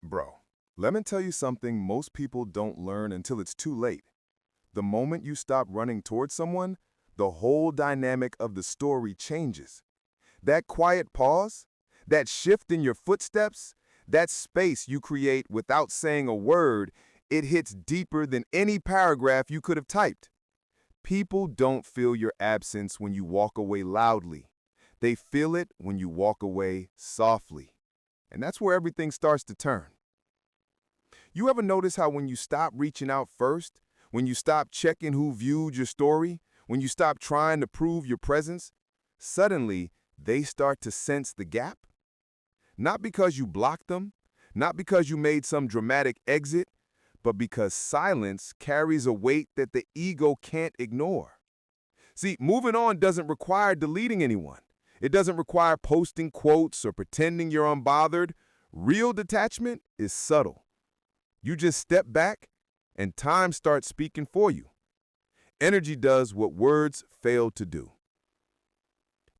Bro, let me tell you something most people don't learn until it's too late. The moment you stop running towards someone, the whole dynamic of the story changes. That quiet pause, that shift in your footsteps, that space you create without saying a word, it hits deeper than any paragraph you could have typed. People don't feel your absence when you walk away loudly. They feel it when you walk away softly. And that's where everything starts to turn. You ever notice how when you stop reaching out first, when you stop checking who viewed your story, when you stop trying to prove your presence, suddenly they start to sense the gap? Not because you blocked them, not because you made some dramatic exit, but because silence carries a weight that the ego can't ignore. See, moving on doesn't require deleting anyone. It doesn't require posting quotes or pretending you're unbothered. Real detachment is subtle. You just step back, and time starts speaking for you. Energy does what words fail to do.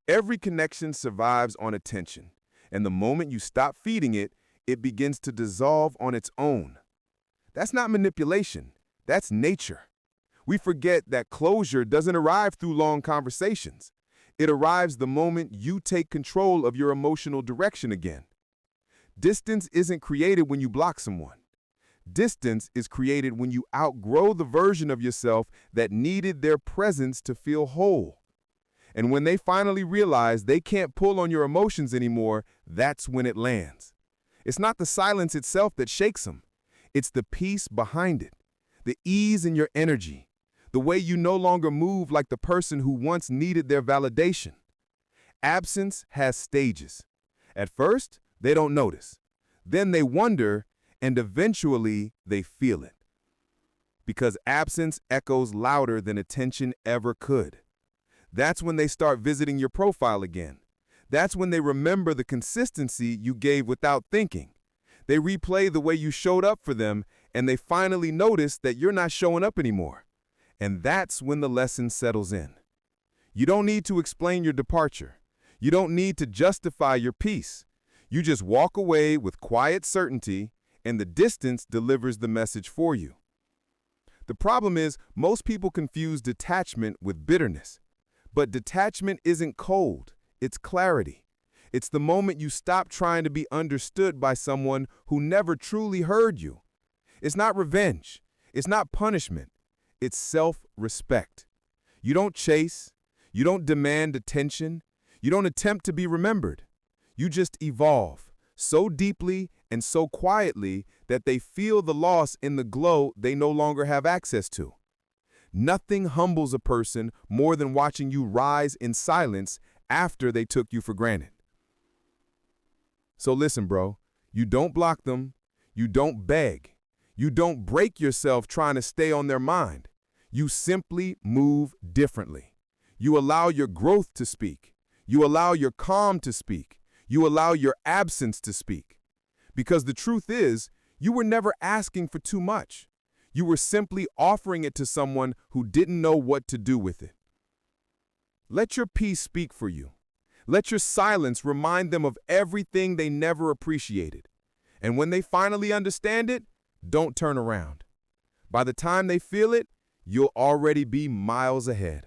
Every connection survives on attention, and the moment you stop feeding it, it begins to dissolve on its own. That's not manipulation, that's nature. We forget that closure doesn't arrive through long conversations. It arrives the moment you take control of your emotional direction again. Distance isn't created when you block someone. Distance is created when you outgrow the version of yourself that needed their presence to feel whole. And when they finally realize they can't pull on your emotions anymore, that's when it lands. It's not the silence itself that shakes them. It's the peace behind it, the ease in your energy, the way you no longer move like the person who once needed their validation. Absence has stages. At first, they don't notice. Then they wonder, and eventually they feel it. Because absence echoes louder than attention ever could. That's when they start visiting your profile again. That's when they remember the consistency you gave without thinking. They replay the way you showed up for them, and they finally notice that you're not showing up anymore. And that's when the lesson settles in. You don't need to explain your departure. You don't need to justify your peace. You just walk away with quiet certainty, and the distance delivers the message for you. The problem is, most people confuse detachment with bitterness. But detachment isn't cold, it's clarity. It's the moment you stop trying to be understood by someone who never truly heard you. It's not revenge. It's not punishment. It's self-respect. You don't chase. You don't demand attention. You don't attempt to be remembered. You just evolve so deeply and so quietly that they feel the loss in the glow they no longer have access to. Nothing humbles a person more than watching you rise in silence after they took you for granted. So listen, bro, you don't block them, you don't beg, you don't break yourself trying to stay on their mind. You simply move differently. You allow your growth to speak. You allow your calm to speak. You allow your absence to speak. Because the truth is, you were never asking for too much. You were simply offering it to someone who didn't know what to do with it. Let your peace speak for you. Let your silence remind them of everything they never appreciated. And when they finally understand it, don't turn around. By the time they feel it, you'll already be miles ahead.